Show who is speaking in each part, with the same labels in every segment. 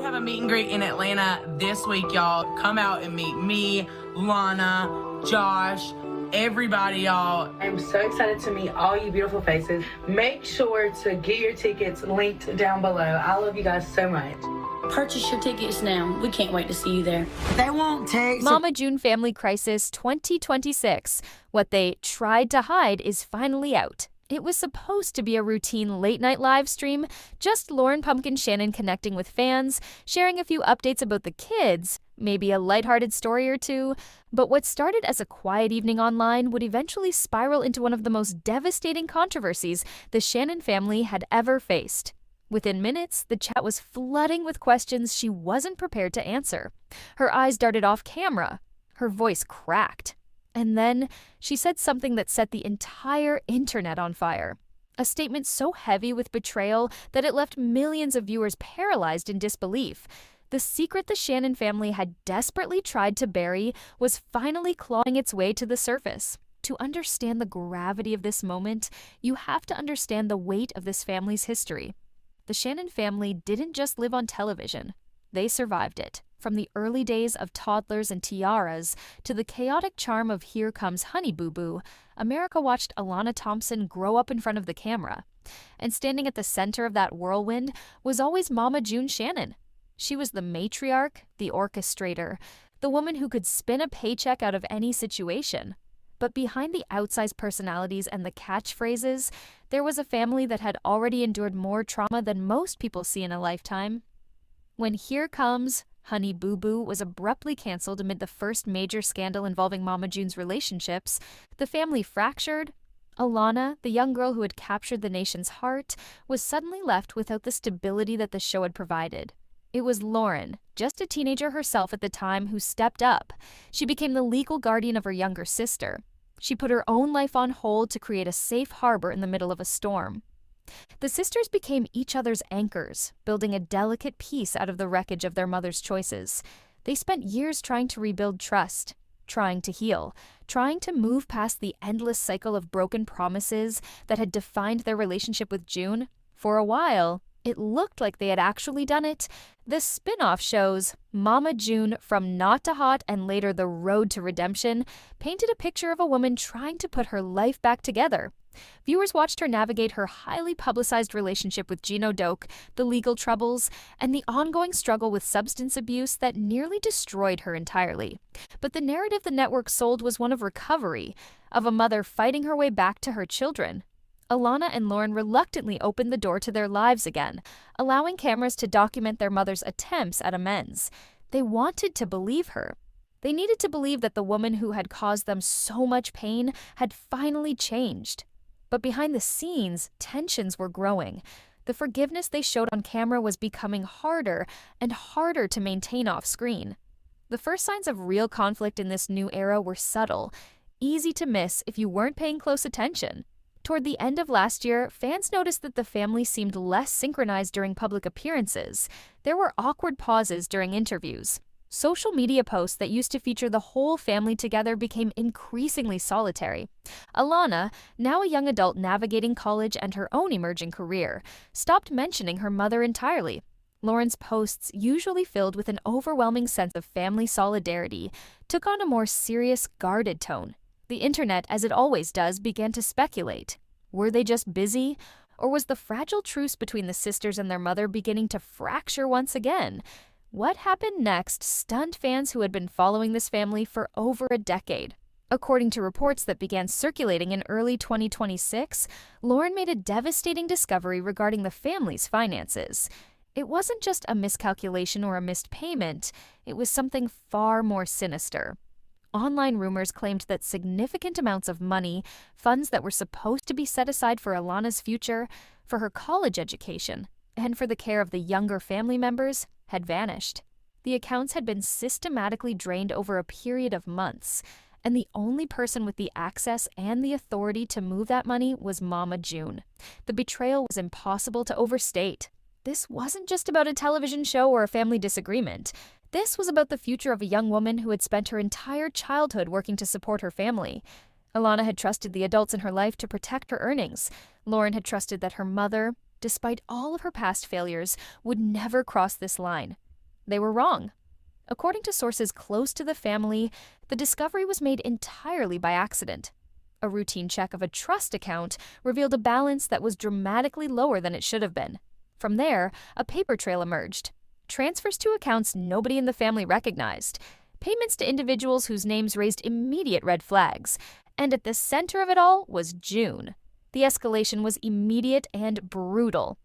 Speaker 1: have a meet and greet in Atlanta this week, y'all. Come out and meet me, Lana, Josh, everybody, y'all. I'm so excited to meet all you beautiful faces. Make sure to get your tickets linked down below. I love you guys so much.
Speaker 2: Purchase your tickets now. We can't wait to see you there.
Speaker 3: They won't take...
Speaker 4: Mama June Family Crisis 2026. What they tried to hide is finally out. It was supposed to be a routine late-night live stream, just Lauren Pumpkin Shannon connecting with fans, sharing a few updates about the kids, maybe a lighthearted story or two, but what started as a quiet evening online would eventually spiral into one of the most devastating controversies the Shannon family had ever faced. Within minutes, the chat was flooding with questions she wasn't prepared to answer. Her eyes darted off camera. Her voice cracked. And then she said something that set the entire internet on fire. A statement so heavy with betrayal that it left millions of viewers paralyzed in disbelief. The secret the Shannon family had desperately tried to bury was finally clawing its way to the surface. To understand the gravity of this moment, you have to understand the weight of this family's history. The Shannon family didn't just live on television. They survived it. From the early days of toddlers and tiaras to the chaotic charm of Here Comes Honey Boo Boo, America watched Alana Thompson grow up in front of the camera. And standing at the center of that whirlwind was always Mama June Shannon. She was the matriarch, the orchestrator, the woman who could spin a paycheck out of any situation. But behind the outsized personalities and the catchphrases, there was a family that had already endured more trauma than most people see in a lifetime. When Here Comes Honey Boo Boo was abruptly canceled amid the first major scandal involving Mama June's relationships, the family fractured. Alana, the young girl who had captured the nation's heart, was suddenly left without the stability that the show had provided. It was Lauren, just a teenager herself at the time, who stepped up. She became the legal guardian of her younger sister. She put her own life on hold to create a safe harbor in the middle of a storm. The sisters became each other's anchors, building a delicate piece out of the wreckage of their mother's choices. They spent years trying to rebuild trust, trying to heal, trying to move past the endless cycle of broken promises that had defined their relationship with June. For a while, it looked like they had actually done it. The spin-off shows Mama June, From Not to Hot, and later The Road to Redemption painted a picture of a woman trying to put her life back together. Viewers watched her navigate her highly publicized relationship with Gino Doak, the legal troubles, and the ongoing struggle with substance abuse that nearly destroyed her entirely. But the narrative the network sold was one of recovery, of a mother fighting her way back to her children. Alana and Lauren reluctantly opened the door to their lives again, allowing cameras to document their mother's attempts at amends. They wanted to believe her. They needed to believe that the woman who had caused them so much pain had finally changed. But behind the scenes, tensions were growing. The forgiveness they showed on camera was becoming harder and harder to maintain off-screen. The first signs of real conflict in this new era were subtle, easy to miss if you weren't paying close attention. Toward the end of last year, fans noticed that the family seemed less synchronized during public appearances. There were awkward pauses during interviews. Social media posts that used to feature the whole family together became increasingly solitary. Alana, now a young adult navigating college and her own emerging career, stopped mentioning her mother entirely. Lauren's posts, usually filled with an overwhelming sense of family solidarity, took on a more serious, guarded tone. The internet, as it always does, began to speculate. Were they just busy? Or was the fragile truce between the sisters and their mother beginning to fracture once again? What happened next stunned fans who had been following this family for over a decade. According to reports that began circulating in early 2026, Lauren made a devastating discovery regarding the family's finances. It wasn't just a miscalculation or a missed payment, it was something far more sinister. Online rumors claimed that significant amounts of money, funds that were supposed to be set aside for Alana's future, for her college education, and for the care of the younger family members, had vanished. The accounts had been systematically drained over a period of months, and the only person with the access and the authority to move that money was Mama June. The betrayal was impossible to overstate. This wasn't just about a television show or a family disagreement. This was about the future of a young woman who had spent her entire childhood working to support her family. Alana had trusted the adults in her life to protect her earnings. Lauren had trusted that her mother, despite all of her past failures, would never cross this line. They were wrong. According to sources close to the family, the discovery was made entirely by accident. A routine check of a trust account revealed a balance that was dramatically lower than it should have been. From there, a paper trail emerged. Transfers to accounts nobody in the family recognized. Payments to individuals whose names raised immediate red flags. And at the center of it all was June. The escalation was immediate and brutal.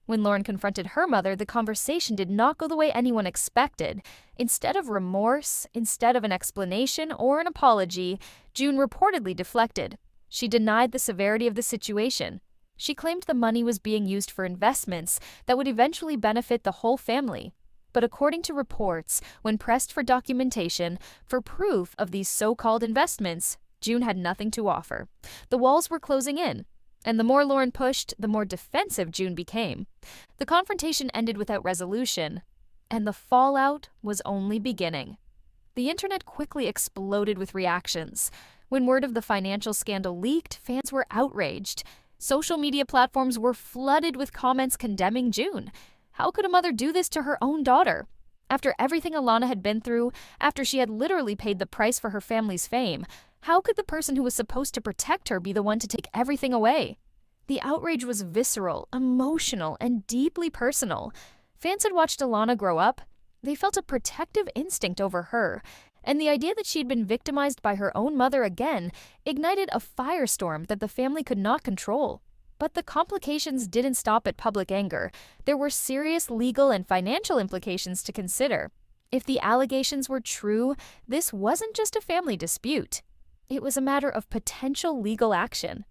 Speaker 4: When Lauren confronted her mother, the conversation did not go the way anyone expected. Instead of remorse, instead of an explanation or an apology, June reportedly deflected. She denied the severity of the situation. She claimed the money was being used for investments that would eventually benefit the whole family. But according to reports, when pressed for documentation, for proof of these so-called investments, June had nothing to offer. The walls were closing in. And the more Lauren pushed, the more defensive June became. The confrontation ended without resolution, and the fallout was only beginning. The internet quickly exploded with reactions. When word of the financial scandal leaked, fans were outraged. Social media platforms were flooded with comments condemning June. How could a mother do this to her own daughter? After everything Alana had been through, after she had literally paid the price for her family's fame, how could the person who was supposed to protect her be the one to take everything away? The outrage was visceral, emotional, and deeply personal. Fans had watched Alana grow up. They felt a protective instinct over her, and the idea that she'd been victimized by her own mother again ignited a firestorm that the family could not control. But the complications didn't stop at public anger. There were serious legal and financial implications to consider. If the allegations were true, this wasn't just a family dispute. It was a matter of potential legal action.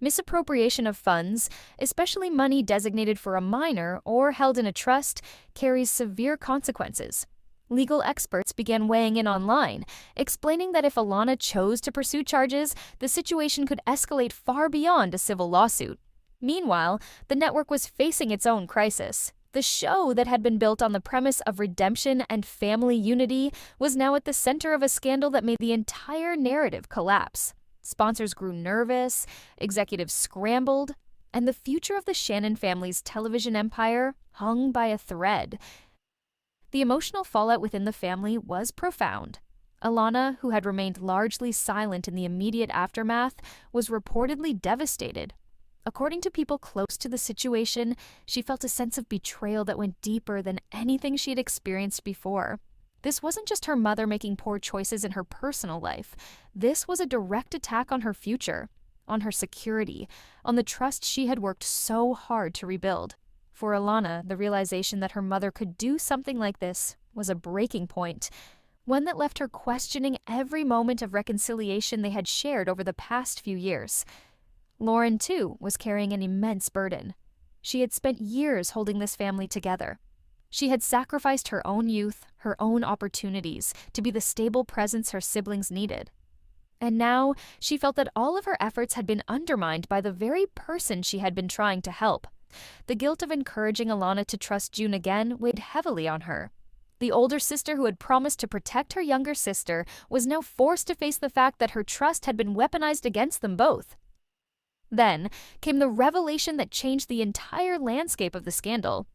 Speaker 4: Misappropriation of funds, especially money designated for a minor or held in a trust, carries severe consequences. Legal experts began weighing in online, explaining that if Alana chose to pursue charges, the situation could escalate far beyond a civil lawsuit. Meanwhile, the network was facing its own crisis. The show that had been built on the premise of redemption and family unity was now at the center of a scandal that made the entire narrative collapse. Sponsors grew nervous, executives scrambled, and the future of the Shannon family's television empire hung by a thread. The emotional fallout within the family was profound. Alana, who had remained largely silent in the immediate aftermath, was reportedly devastated. According to people close to the situation, she felt a sense of betrayal that went deeper than anything she had experienced before. This wasn't just her mother making poor choices in her personal life. This was a direct attack on her future, on her security, on the trust she had worked so hard to rebuild. For Alana, the realization that her mother could do something like this was a breaking point, one that left her questioning every moment of reconciliation they had shared over the past few years. Lauren, too, was carrying an immense burden. She had spent years holding this family together. She had sacrificed her own youth, her own opportunities, to be the stable presence her siblings needed. And now, she felt that all of her efforts had been undermined by the very person she had been trying to help. The guilt of encouraging Alana to trust June again weighed heavily on her. The older sister who had promised to protect her younger sister was now forced to face the fact that her trust had been weaponized against them both. Then came the revelation that changed the entire landscape of the scandal.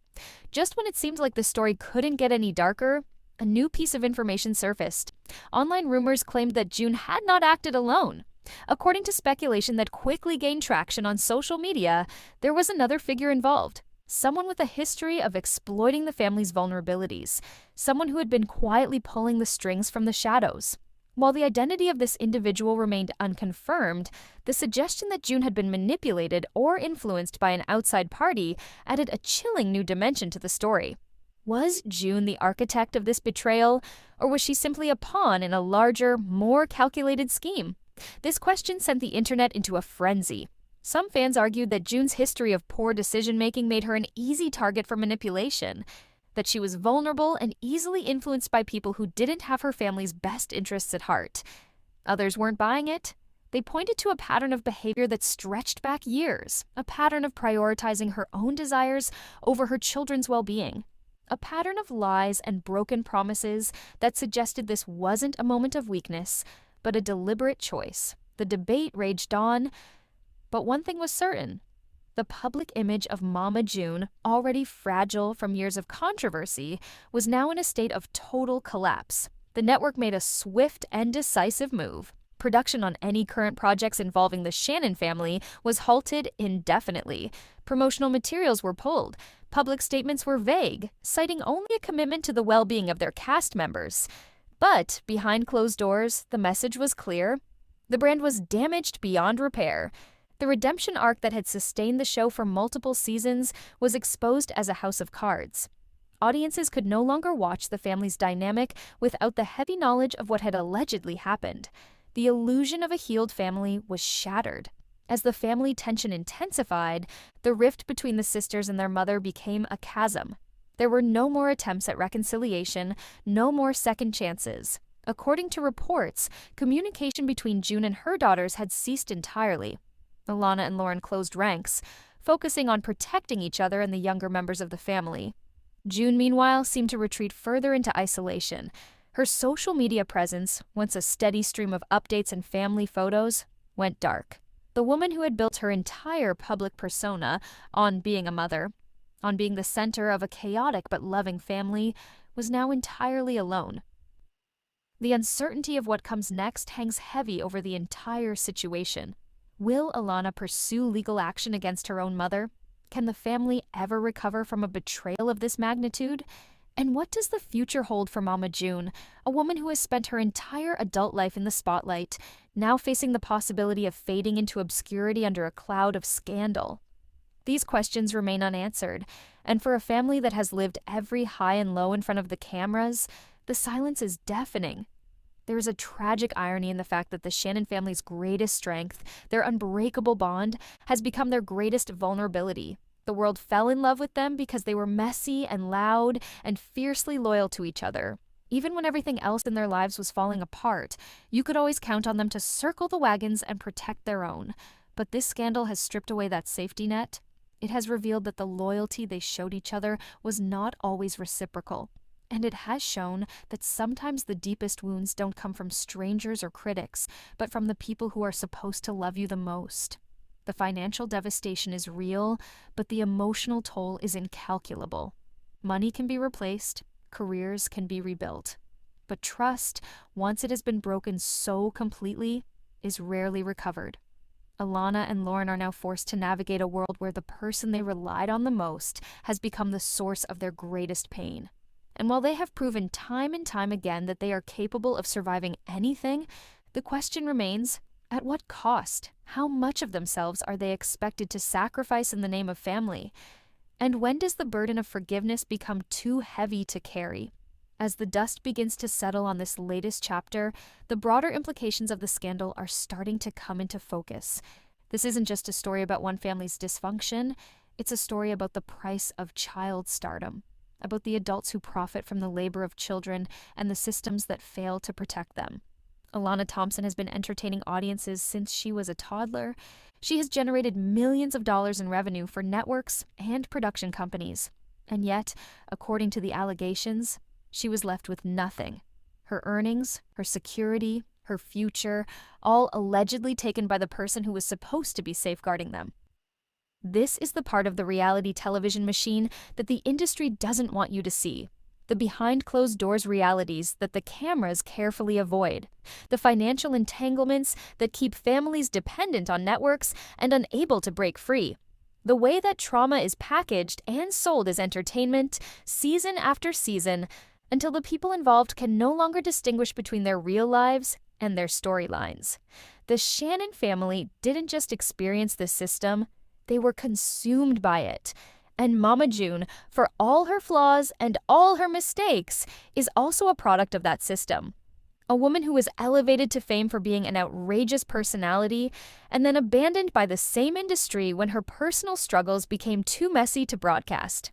Speaker 4: Just when it seemed like the story couldn't get any darker, a new piece of information surfaced. Online rumors claimed that June had not acted alone. According to speculation that quickly gained traction on social media, there was another figure involved. Someone with a history of exploiting the family's vulnerabilities. Someone who had been quietly pulling the strings from the shadows. While the identity of this individual remained unconfirmed, the suggestion that June had been manipulated or influenced by an outside party added a chilling new dimension to the story. Was June the architect of this betrayal, or was she simply a pawn in a larger, more calculated scheme? This question sent the internet into a frenzy. Some fans argued that June's history of poor decision-making made her an easy target for manipulation, that she was vulnerable and easily influenced by people who didn't have her family's best interests at heart. Others weren't buying it. They pointed to a pattern of behavior that stretched back years, a pattern of prioritizing her own desires over her children's well-being, a pattern of lies and broken promises that suggested this wasn't a moment of weakness, but a deliberate choice. The debate raged on, but one thing was certain. The public image of Mama June, already fragile from years of controversy, was now in a state of total collapse. The network made a swift and decisive move. Production on any current projects involving the Shannon family was halted indefinitely. Promotional materials were pulled. Public statements were vague, citing only a commitment to the well-being of their cast members. But behind closed doors, the message was clear. The brand was damaged beyond repair. The redemption arc that had sustained the show for multiple seasons was exposed as a house of cards. Audiences could no longer watch the family's dynamic without the heavy knowledge of what had allegedly happened. The illusion of a healed family was shattered. As the family tension intensified, the rift between the sisters and their mother became a chasm. There were no more attempts at reconciliation, no more second chances. According to reports, communication between June and her daughters had ceased entirely. Alana and Lauren closed ranks, focusing on protecting each other and the younger members of the family. June, meanwhile, seemed to retreat further into isolation. Her social media presence, once a steady stream of updates and family photos, went dark. The woman who had built her entire public persona on being a mother, on being the center of a chaotic but loving family, was now entirely alone. The uncertainty of what comes next hangs heavy over the entire situation. Will Alana pursue legal action against her own mother? Can the family ever recover from a betrayal of this magnitude? And what does the future hold for Mama June, a woman who has spent her entire adult life in the spotlight, now facing the possibility of fading into obscurity under a cloud of scandal? These questions remain unanswered, and for a family that has lived every high and low in front of the cameras, the silence is deafening. There is a tragic irony in the fact that the Shannon family's greatest strength, their unbreakable bond, has become their greatest vulnerability. The world fell in love with them because they were messy and loud and fiercely loyal to each other. Even when everything else in their lives was falling apart, you could always count on them to circle the wagons and protect their own. But this scandal has stripped away that safety net. It has revealed that the loyalty they showed each other was not always reciprocal. And it has shown that sometimes the deepest wounds don't come from strangers or critics, but from the people who are supposed to love you the most. The financial devastation is real, but the emotional toll is incalculable. Money can be replaced, careers can be rebuilt. But trust, once it has been broken so completely, is rarely recovered. Alana and Lauren are now forced to navigate a world where the person they relied on the most has become the source of their greatest pain. And while they have proven time and time again that they are capable of surviving anything, the question remains, at what cost? How much of themselves are they expected to sacrifice in the name of family? And when does the burden of forgiveness become too heavy to carry? As the dust begins to settle on this latest chapter, the broader implications of the scandal are starting to come into focus. This isn't just a story about one family's dysfunction, it's a story about the price of child stardom, about the adults who profit from the labor of children and the systems that fail to protect them. Alana Thompson has been entertaining audiences since she was a toddler. She has generated millions of dollars in revenue for networks and production companies. And yet, according to the allegations, she was left with nothing. Her earnings, her security, her future, all allegedly taken by the person who was supposed to be safeguarding them. This is the part of the reality television machine that the industry doesn't want you to see. The behind-closed-doors realities that the cameras carefully avoid. The financial entanglements that keep families dependent on networks and unable to break free. The way that trauma is packaged and sold as entertainment, season after season, until the people involved can no longer distinguish between their real lives and their storylines. The Shannon family didn't just experience this system, they were consumed by it. And Mama June, for all her flaws and all her mistakes, is also a product of that system. A woman who was elevated to fame for being an outrageous personality and then abandoned by the same industry when her personal struggles became too messy to broadcast.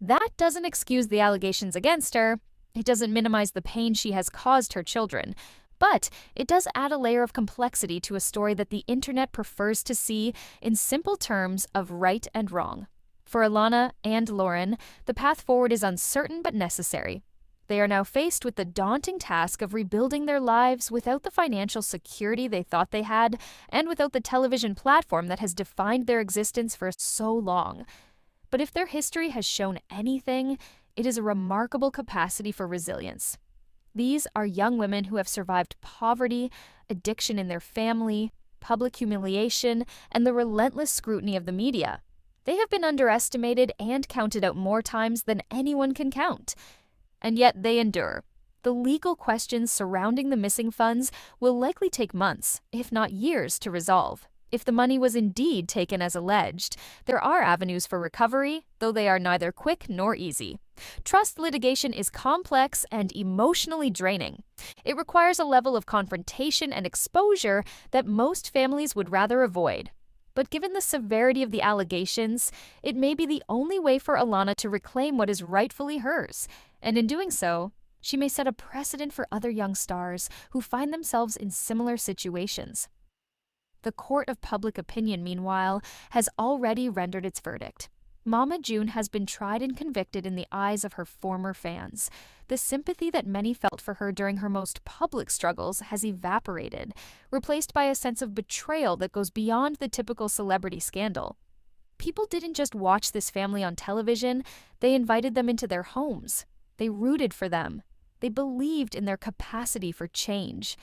Speaker 4: That doesn't excuse the allegations against her. It doesn't minimize the pain she has caused her children. But it does add a layer of complexity to a story that the internet prefers to see in simple terms of right and wrong. For Alana and Lauren, the path forward is uncertain but necessary. They are now faced with the daunting task of rebuilding their lives without the financial security they thought they had, and without the television platform that has defined their existence for so long. But if their history has shown anything, it is a remarkable capacity for resilience. These are young women who have survived poverty, addiction in their family, public humiliation, and the relentless scrutiny of the media. They have been underestimated and counted out more times than anyone can count. And yet they endure. The legal questions surrounding the missing funds will likely take months, if not years, to resolve. If the money was indeed taken as alleged, there are avenues for recovery, though they are neither quick nor easy. Trust litigation is complex and emotionally draining. It requires a level of confrontation and exposure that most families would rather avoid. But given the severity of the allegations, it may be the only way for Alana to reclaim what is rightfully hers. And in doing so, she may set a precedent for other young stars who find themselves in similar situations. The court of public opinion, meanwhile, has already rendered its verdict. Mama June has been tried and convicted in the eyes of her former fans. The sympathy that many felt for her during her most public struggles has evaporated, replaced by a sense of betrayal that goes beyond the typical celebrity scandal. People didn't just watch this family on television, they invited them into their homes. They rooted for them. They believed in their capacity for change.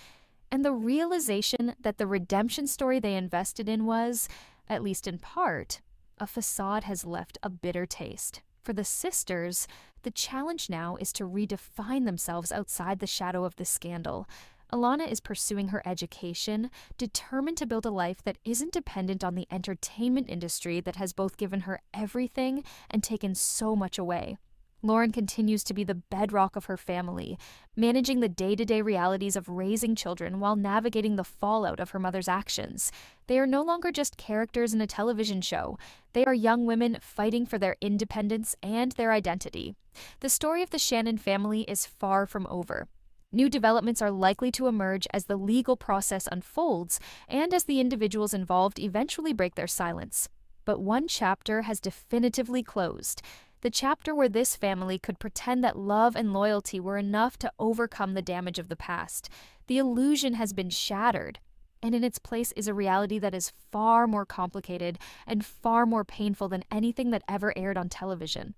Speaker 4: And the realization that the redemption story they invested in was, at least in part, a facade has left a bitter taste. For the sisters, the challenge now is to redefine themselves outside the shadow of the scandal. Alana is pursuing her education, determined to build a life that isn't dependent on the entertainment industry that has both given her everything and taken so much away. Lauren continues to be the bedrock of her family, managing the day-to-day realities of raising children while navigating the fallout of her mother's actions. They are no longer just characters in a television show. They are young women fighting for their independence and their identity. The story of the Shannon family is far from over. New developments are likely to emerge as the legal process unfolds and as the individuals involved eventually break their silence. But one chapter has definitively closed. The chapter where this family could pretend that love and loyalty were enough to overcome the damage of the past. The illusion has been shattered, and in its place is a reality that is far more complicated and far more painful than anything that ever aired on television.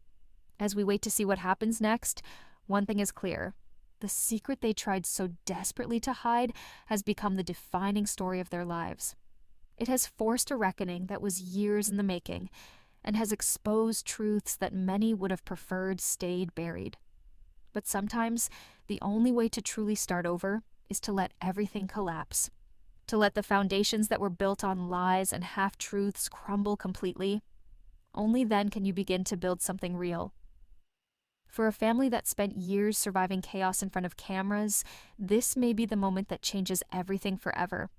Speaker 4: As we wait to see what happens next, one thing is clear. The secret they tried so desperately to hide has become the defining story of their lives. It has forced a reckoning that was years in the making, and has exposed truths that many would have preferred stayed buried. But sometimes, the only way to truly start over is to let everything collapse. To let the foundations that were built on lies and half-truths crumble completely. Only then can you begin to build something real. For a family that spent years surviving chaos in front of cameras, this may be the moment that changes everything forever.